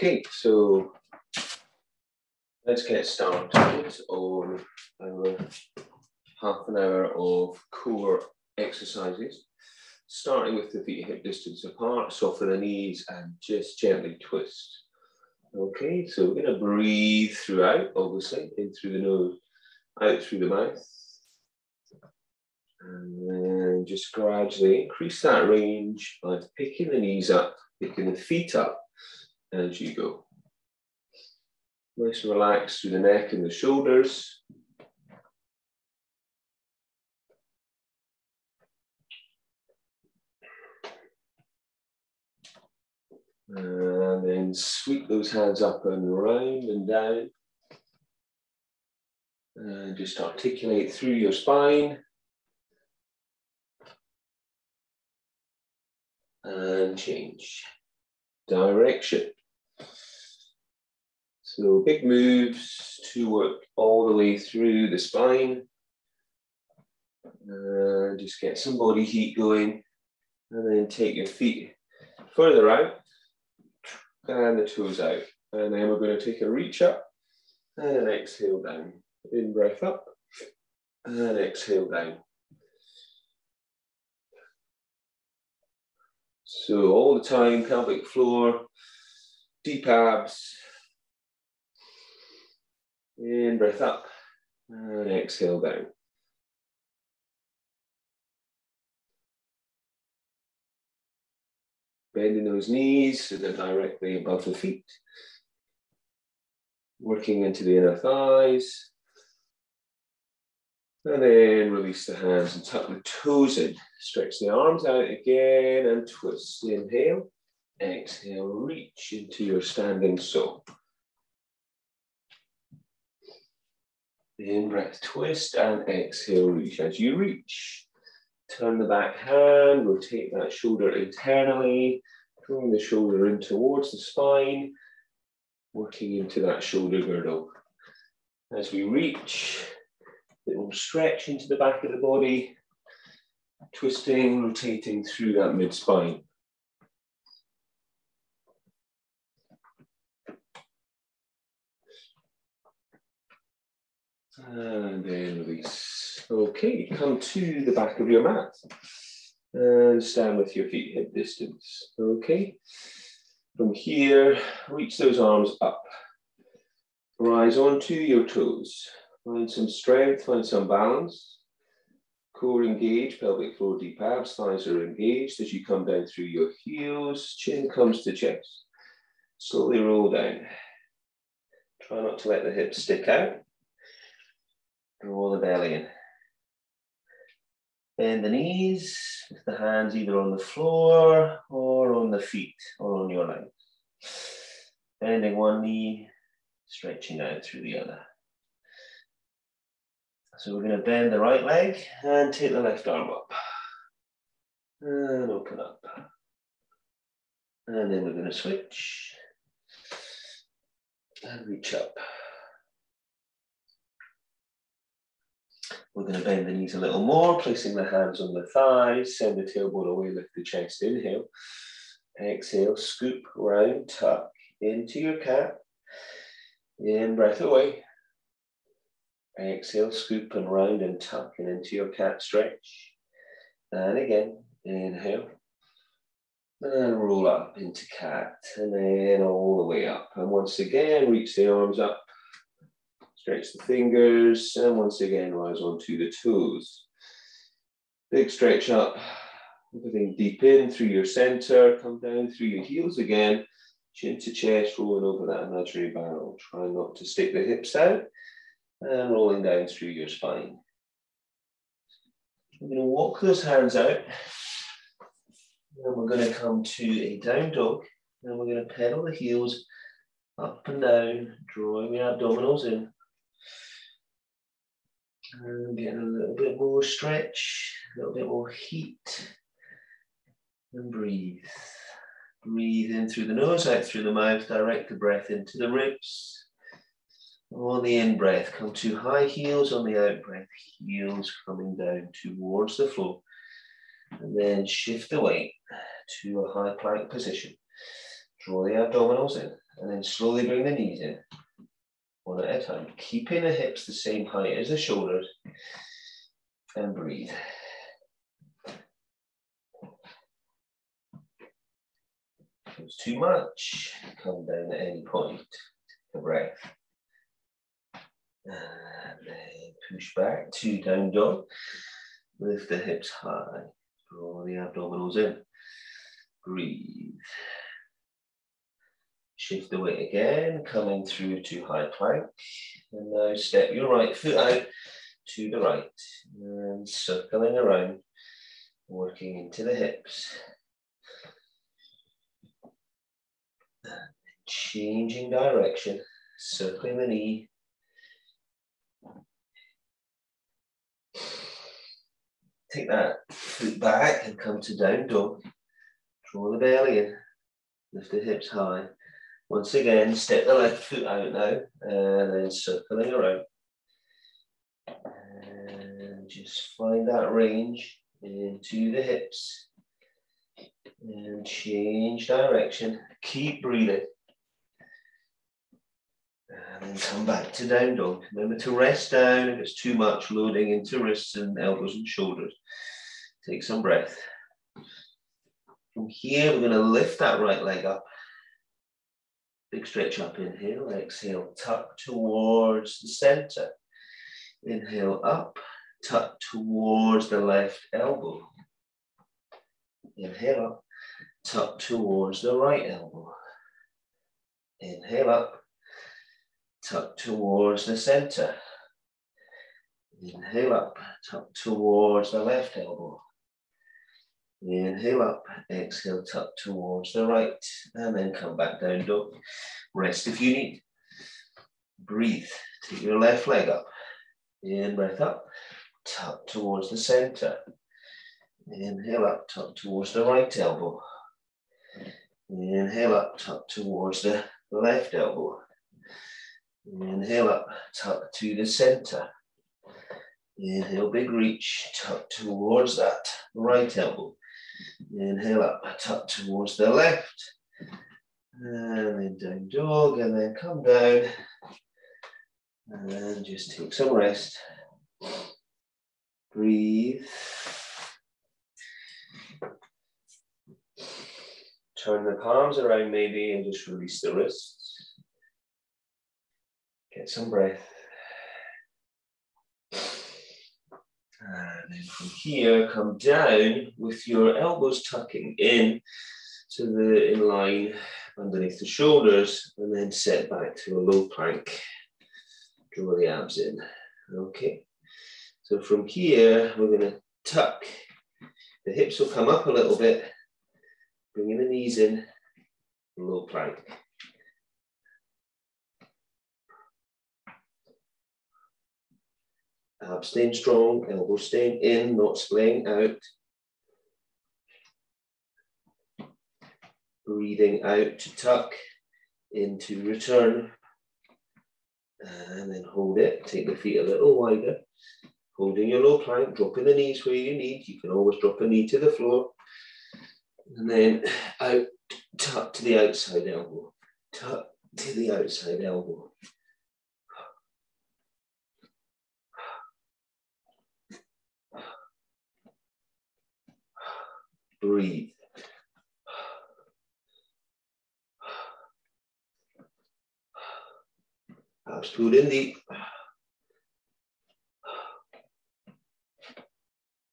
Okay, so let's get started on our half an hour of core exercises, starting with the feet hip distance apart, soften the knees and just gently twist. Okay, so we're going to breathe throughout, obviously, in through the nose, out through the mouth. And then just gradually increase that range by picking the knees up, picking the feet up as you go. Nice and relaxed through the neck and the shoulders. And then sweep those hands up and round and down. And just articulate through your spine. And change direction. So big moves to work all the way through the spine. Just get some body heat going. And then take your feet further out. And the toes out. And then we're going to take a reach up. And an exhale down. In breath up. And exhale down. So all the time, pelvic floor, deep abs. In breath up. And exhale down. Bending those knees so they're directly above the feet. Working into the inner thighs. And then release the hands and tuck the toes in. Stretch the arms out again and twist. Inhale. Exhale, reach into your standing soul. In breath, twist and exhale, reach. As you reach, turn the back hand, rotate that shoulder internally, pulling the shoulder in towards the spine, working into that shoulder girdle. As we reach, it will stretch into the back of the body, twisting, rotating through that mid-spine. And then release. Okay, come to the back of your mat. And stand with your feet hip distance. Okay. From here, reach those arms up. Rise onto your toes. Find some strength, find some balance. Core engaged, pelvic floor deep abs, thighs are engaged as you come down through your heels. Chin comes to chest. Slowly roll down. Try not to let the hips stick out. Roll the belly in. Bend the knees with the hands either on the floor or on the feet or on your legs. Bending one knee, stretching out through the other. So we're going to bend the right leg and take the left arm up. And open up. And then we're going to switch and reach up. We're going to bend the knees a little more, placing the hands on the thighs, send the tailbone away, lift the chest, inhale. Exhale, scoop, round, tuck into your cat. In, breath away. Exhale, scoop and round and tuck and into your cat stretch. And again, inhale. And roll up into cat and then all the way up. And once again, reach the arms up. Stretch the fingers, and once again, rise onto the toes. Big stretch up, everything deep in through your center, come down through your heels again, chin to chest, rolling over that imaginary barrel. Try not to stick the hips out, and rolling down through your spine. We're going to walk those hands out, and we're going to come to a down dog, and we're going to pedal the heels up and down, drawing the abdominals in. And getting a little bit more stretch, a little bit more heat. And breathe. Breathe in through the nose, out through the mouth, direct the breath into the ribs. On the in-breath, come to high heels. On the out-breath, heels coming down towards the floor. And then shift the weight to a high plank position. Draw the abdominals in. And then slowly bring the knees in, one at a time, keeping the hips the same height as the shoulders, and breathe. If it's too much, come down at any point, take a breath. And then push back to down dog, lift the hips high, draw the abdominals in, breathe. Shift the weight again, coming through to high plank. And now step your right foot out to the right. And circling around, working into the hips. And changing direction, circling the knee. Take that foot back and come to down dog. Draw the belly in, lift the hips high. Once again, step the left foot out now, and then circling around. And just find that range into the hips. And change direction, keep breathing. And then come back to down dog. Remember to rest down if it's too much, loading into wrists and elbows and shoulders. Take some breath. From here, we're going to lift that right leg up. Big stretch up, inhale, exhale, tuck towards the center. Inhale up, tuck towards the left elbow. Inhale up, tuck towards the right elbow. Inhale up, tuck towards the center. Inhale up, tuck towards the left elbow. Inhale up, exhale, tuck towards the right, and then come back down dog. Rest if you need. Breathe, take your left leg up. In, breath up, tuck towards the center. Inhale up, tuck towards the right elbow. Inhale up, tuck towards the left elbow. Inhale up, tuck to the center. Inhale, big reach, tuck towards that right elbow. Inhale up, tuck towards the left. And then down dog, and then come down. And just take some rest. Breathe. Turn the palms around maybe and just release the wrists. Get some breath. And then from here, come down with your elbows tucking in to the in line underneath the shoulders, and then set back to a low plank. Draw the abs in. Okay. So from here, we're going to tuck. The hips will come up a little bit, bringing the knees in, low plank. Abs staying strong, elbows staying in, not splaying out. Breathing out to tuck, in to return. And then hold it, take the feet a little wider. Holding your low plank, dropping the knees where you need. You can always drop a knee to the floor. And then out, tuck to the outside elbow. Tuck to the outside elbow. Breathe. Abs pulled in deep.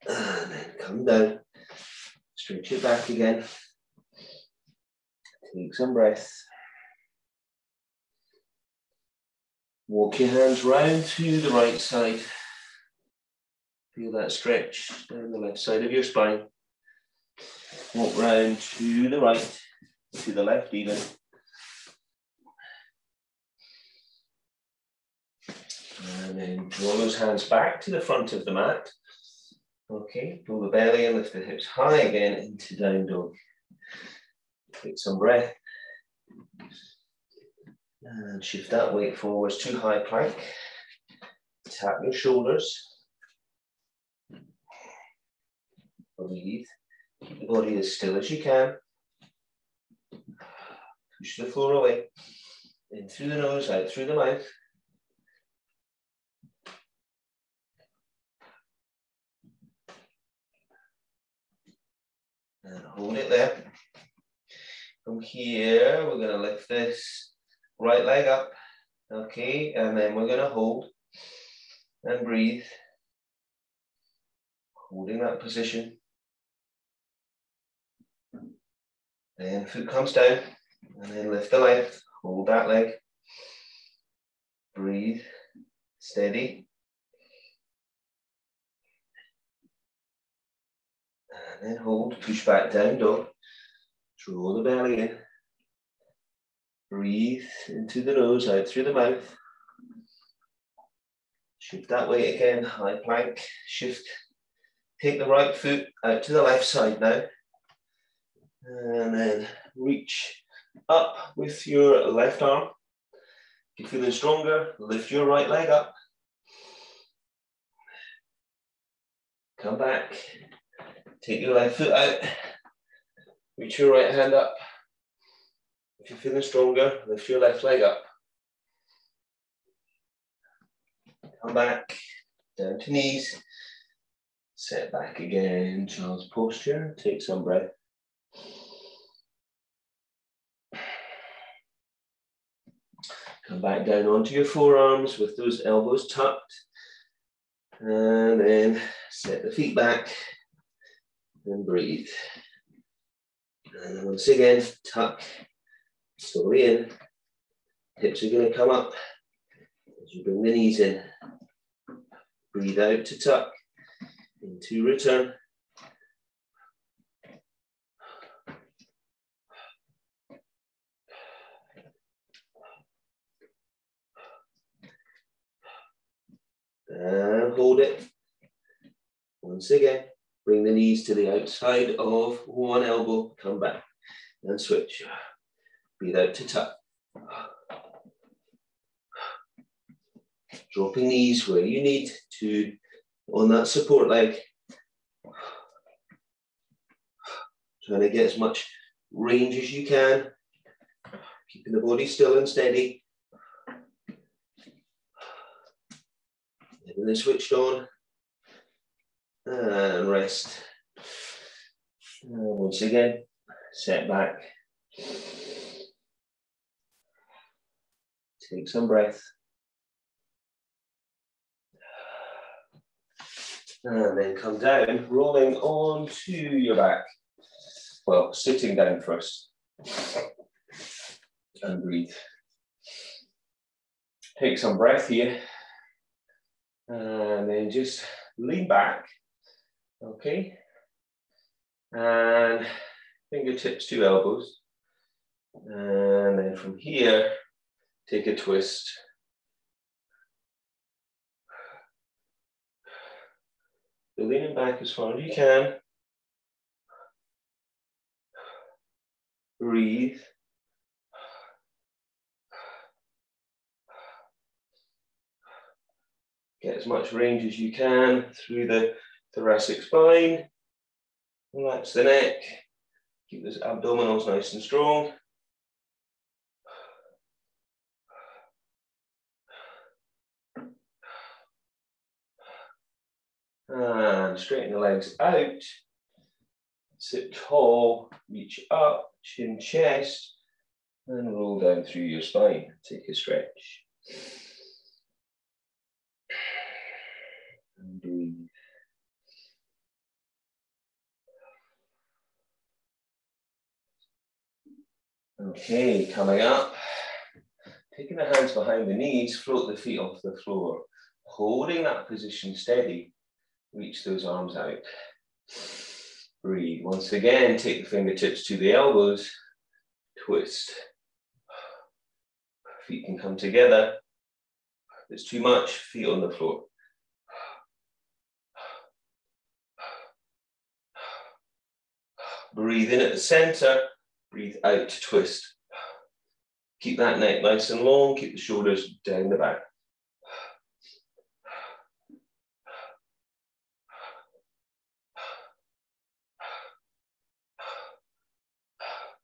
And then come down. Stretch it back again. Take some breath. Walk your hands round to the right side. Feel that stretch down the left side of your spine. Walk round to the right, to the left even. And then draw those hands back to the front of the mat. Okay, pull the belly and lift the hips high again into down dog. Take some breath. And shift that weight forwards to high plank. Tap your shoulders. Breathe. Keep the body as still as you can. Push the floor away. In through the nose, out through the mouth. And hold it there. From here, we're going to lift this right leg up. Okay, and then we're going to hold and breathe. Holding that position. Then foot comes down, and then lift the leg, hold that leg. Breathe, steady. And then hold, push back down dog. Draw the belly in. Breathe into the nose, out through the mouth. Shift that way again, high plank, shift. Take the right foot out to the left side now. And then reach up with your left arm. If you're feeling stronger, lift your right leg up. Come back. Take your left foot out. Reach your right hand up. If you're feeling stronger, lift your left leg up. Come back, down to knees. Set back again, child's posture. Take some breath. Come back down onto your forearms with those elbows tucked. And then set the feet back and breathe. And then once again, tuck slowly in. Hips are going to come up as you bring the knees in. Breathe out to tuck, into return. And hold it. Once again, bring the knees to the outside of one elbow, come back and switch. Breathe out to tuck. Dropping knees where you need to on that support leg. Trying to get as much range as you can. Keeping the body still and steady. Everything switched on. And rest. And once again, set back. Take some breath. And then come down, rolling onto your back. Well, sitting down first. And breathe. Take some breath here. And then just lean back. Okay. And fingertips to elbows. And then from here, take a twist. So leaning back as far as you can. Breathe. Get as much range as you can through the thoracic spine. Relax the neck. Keep those abdominals nice and strong. And straighten the legs out. Sit tall, reach up, chin, chest, and roll down through your spine. Take a stretch. And breathe. Okay, coming up. Taking the hands behind the knees, float the feet off the floor. Holding that position steady, reach those arms out. Breathe. Once again, take the fingertips to the elbows. Twist. Feet can come together. If it's too much, feet on the floor. Breathe in at the center. Breathe out to twist. Keep that neck nice and long. Keep the shoulders down the back.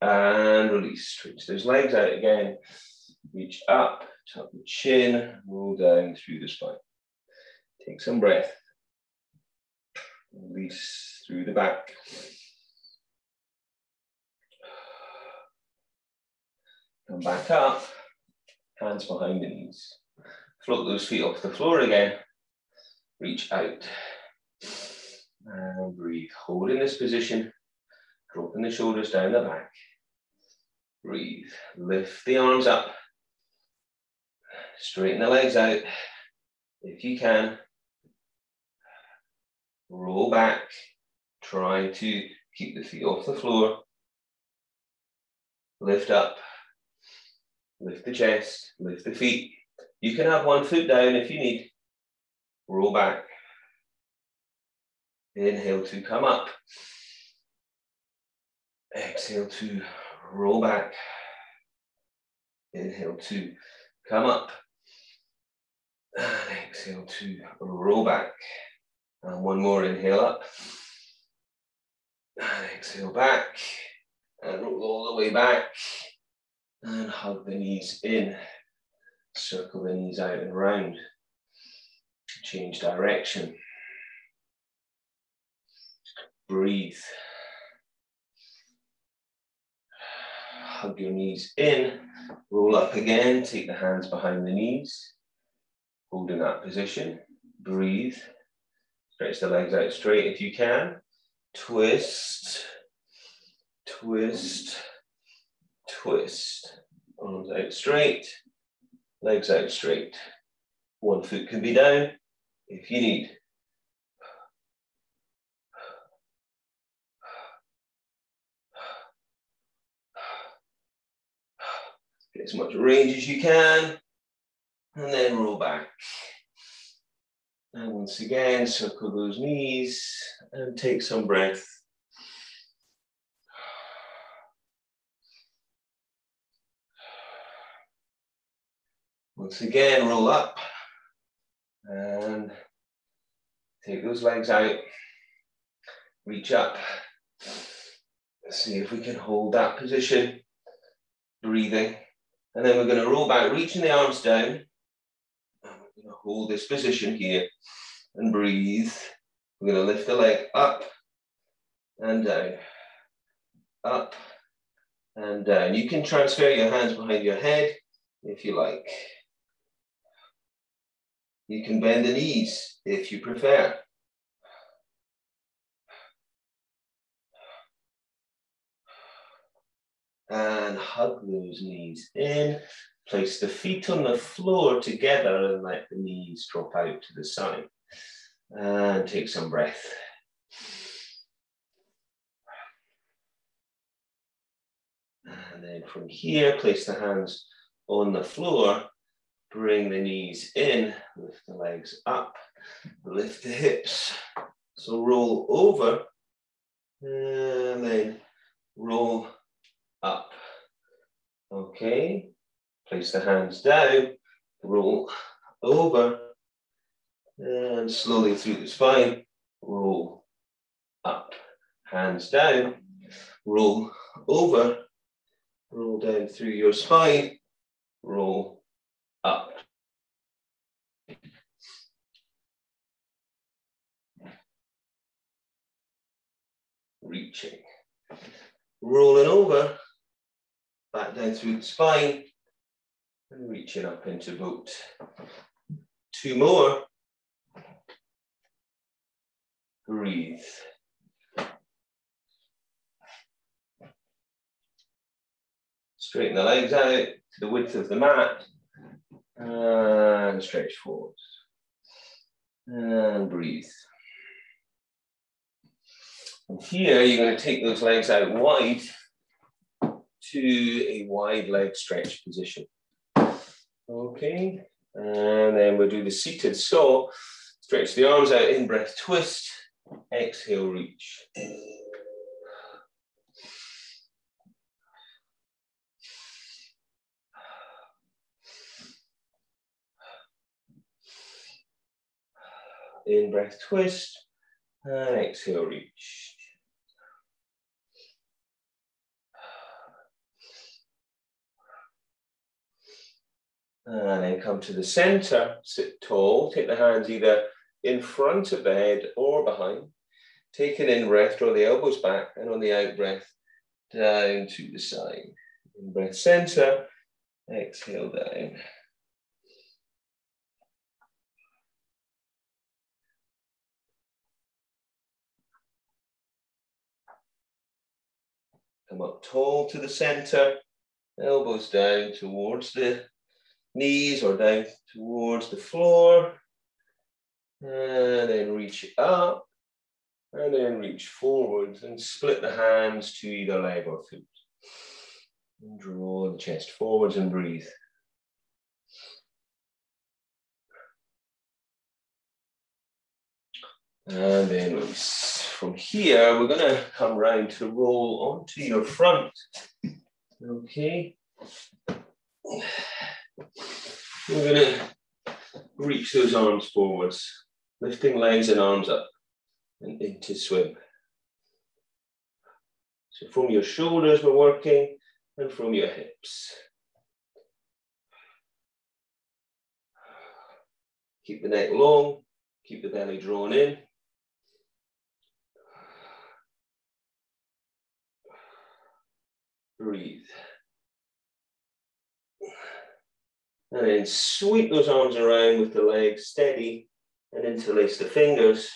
And release. Stretch those legs out again. reach up, tuck the chin, roll down through the spine. Take some breath. Release through the back. Come back up, hands behind the knees. Float those feet off the floor again. Reach out. And breathe. Hold in this position. Dropping the shoulders down the back. Breathe. Lift the arms up. Straighten the legs out. If you can. Roll back. Try to keep the feet off the floor. Lift up. Lift the chest. Lift the feet. You can have one foot down if you need. Roll back. Inhale to come up. Exhale to roll back. Inhale to come up. And exhale to roll back. And one more, inhale up. And exhale back. And roll all the way back. And hug the knees in. Circle the knees out and round. Change direction. Breathe. Hug your knees in. Roll up again. Take the hands behind the knees. Hold in that position. Breathe. Stretch the legs out straight if you can. Twist. Twist. Twist. Arms out straight. Legs out straight. One foot can be down if you need. Get as much range as you can. And then roll back. And once again, circle those knees and take some breath. Once again, roll up and take those legs out. Reach up. Let's see if we can hold that position. Breathing. And then we're going to roll back, reaching the arms down. And we're going to hold this position here and breathe. We're going to lift the leg up and down. Up and down. You can transfer your hands behind your head if you like. You can bend the knees if you prefer. And hug those knees in. Place the feet on the floor together and let the knees drop out to the side. And take some breath. And then from here, place the hands on the floor. Bring the knees in, lift the legs up, lift the hips. So roll over and then roll up. Okay, place the hands down, roll over and slowly through the spine, roll up. Hands down, roll over, roll down through your spine, roll up. Reaching. Rolling over, back down through the spine, and reaching up into boat. Two more. Breathe. Straighten the legs out to the width of the mat. And stretch forwards. And breathe. And here you're going to take those legs out wide to a wide leg stretch position. Okay, and then we'll do the seated. So stretch the arms out, in breath, twist, exhale, reach. In breath, twist, and exhale, reach. And then come to the center, sit tall, take the hands either in front of the head or behind. Take an in-breath, draw the elbows back, and on the out-breath, down to the side. In-breath, center, exhale down. Come up tall to the center, elbows down towards the knees or down towards the floor. And then reach up, and then reach forwards and split the hands to either leg or foot. And draw the chest forwards and breathe. And then from here, we're going to come round to roll onto your front. Okay. We're going to reach those arms forwards, lifting legs and arms up and into swim. So from your shoulders, we're working, and from your hips. Keep the neck long, keep the belly drawn in. Breathe. And then sweep those arms around with the legs steady and interlace the fingers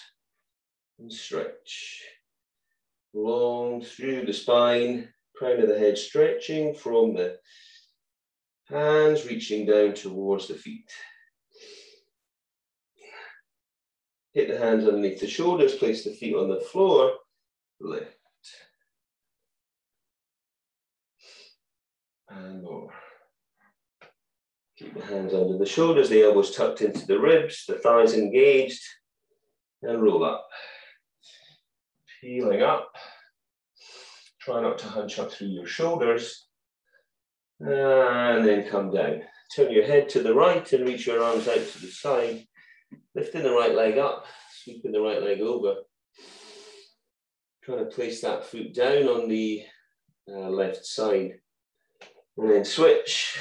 and stretch. Long through the spine, crown of the head stretching from the hands reaching down towards the feet. Hit the hands underneath the shoulders, place the feet on the floor, lift. And more. Keep the hands under the shoulders, the elbows tucked into the ribs, the thighs engaged, and roll up. Peeling up. Try not to hunch up through your shoulders. And then come down. Turn your head to the right and reach your arms out to the side. Lifting the right leg up, sweeping the right leg over. Trying to place that foot down on the left side. And then switch,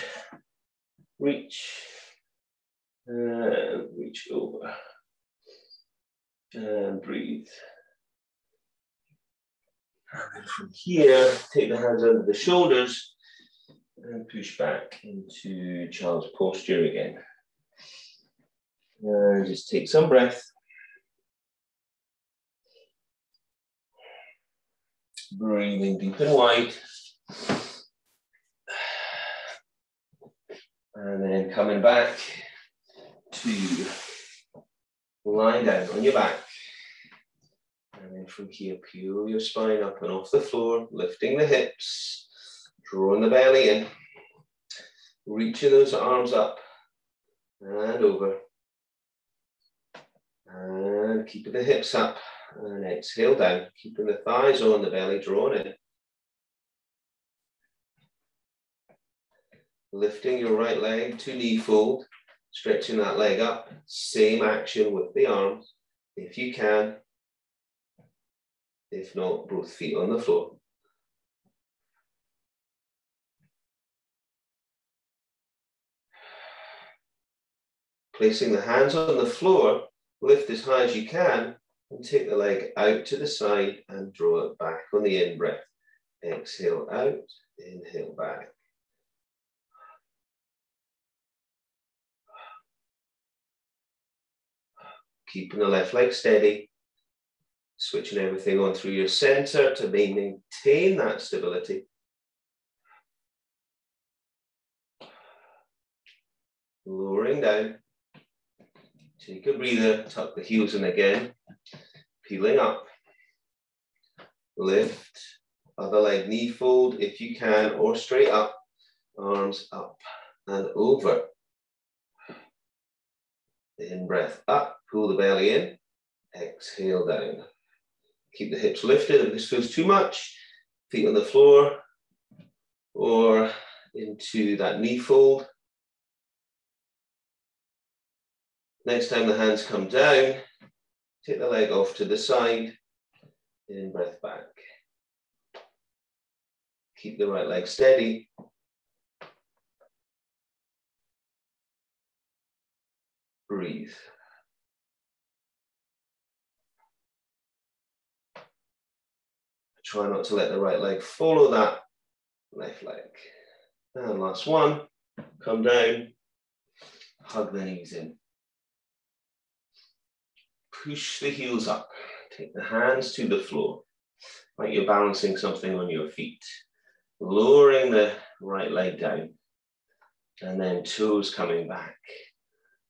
reach, and reach over. And breathe. And then from here, take the hands under the shoulders and push back into child's posture again. And just take some breath. Breathing deep and wide. And then coming back to lie down on your back. And then from here, peel your spine up and off the floor, lifting the hips, drawing the belly in, reaching those arms up and over. And keeping the hips up and exhale down, keeping the thighs on, the belly drawn in. Lifting your right leg to knee fold, stretching that leg up. Same action with the arms, if you can. If not, both feet on the floor. Placing the hands on the floor, lift as high as you can and take the leg out to the side and draw it back on the in-breath. Exhale out, inhale back. Keeping the left leg steady, switching everything on through your center to maintain that stability. Lowering down. Take a breather, tuck the heels in again, peeling up. Lift, other leg knee fold if you can, or straight up, arms up and over. In-breath up, pull the belly in, exhale down. Keep the hips lifted. If this feels too much, feet on the floor or into that knee fold. Next time the hands come down, take the leg off to the side, in-breath back. Keep the right leg steady. breathe. Try not to let the right leg follow that left leg. And last one, come down, hug the knees in. Push the heels up, take the hands to the floor, like you're balancing something on your feet. Lowering the right leg down, and then toes coming back.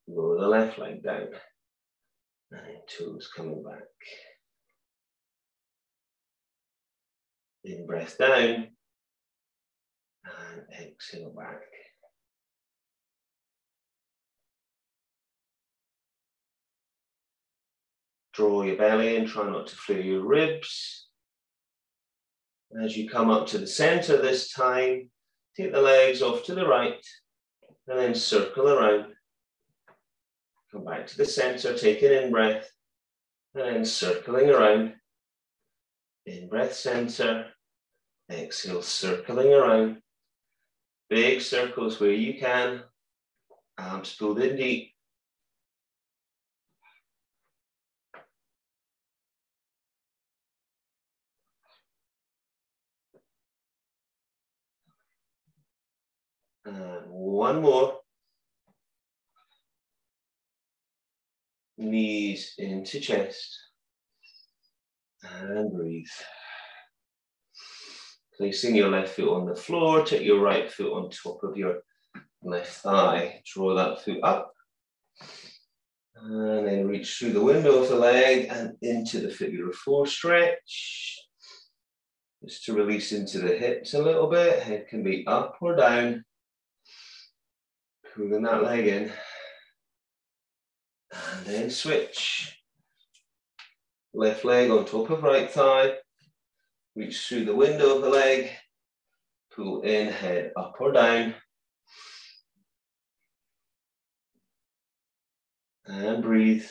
Lower the left leg down, and then toes coming back. In breath down, and exhale back. Draw your belly in, try not to flare your ribs. As you come up to the center this time, take the legs off to the right, and then circle around. Come back to the center, take an in-breath, and then circling around. In-breath, center, exhale, circling around. Big circles where you can. Arms pulled in deep. And one more. Knees into chest. And breathe. Placing your left foot on the floor, take your right foot on top of your left thigh. Draw that foot up. And then reach through the window of the leg and into the figure of four stretch. Just to release into the hips a little bit. Head can be up or down. Pulling that leg in. And then switch. Left leg on top of right thigh. Reach through the window of the leg. Pull in, head up or down. And breathe.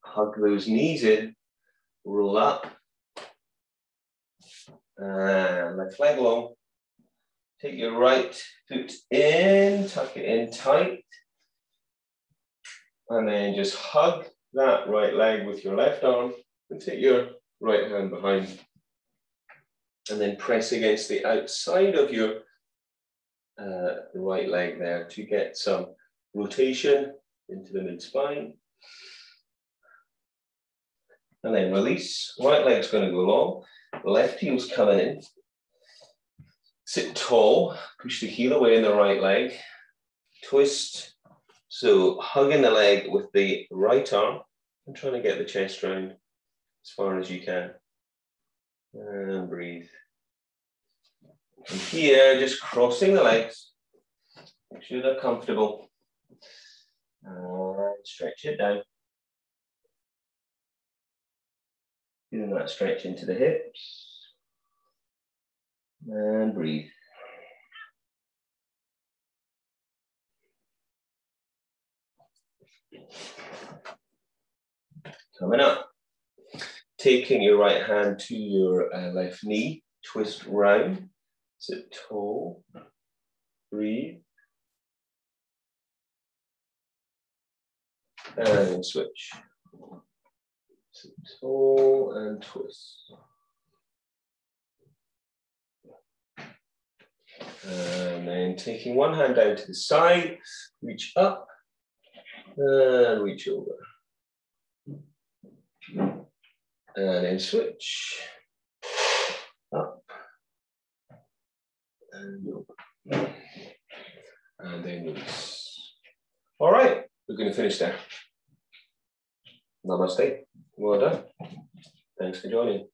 Hug those knees in. Roll up. And left leg long. Take your right foot in, tuck it in tight. And then just hug that right leg with your left arm and take your right hand behind. And then press against the outside of your right leg there to get some rotation into the mid-spine. And then release. Right leg's going to go long. Left heel's coming in. Sit tall. Push the heel away in the right leg. Twist. So hugging the leg with the right arm and trying to get the chest round as far as you can. And breathe. From here, just crossing the legs. Make sure they're comfortable. And stretch it down. Feeling that stretch into the hips. And breathe. Coming up. Taking your right hand to your left knee. Twist round. Sit tall. Breathe. And switch. Sit tall and twist. And then taking one hand down to the side, reach up and reach over. And then switch. Up and over. And then release. All right, we're going to finish there. Namaste. Well done. Thanks for joining.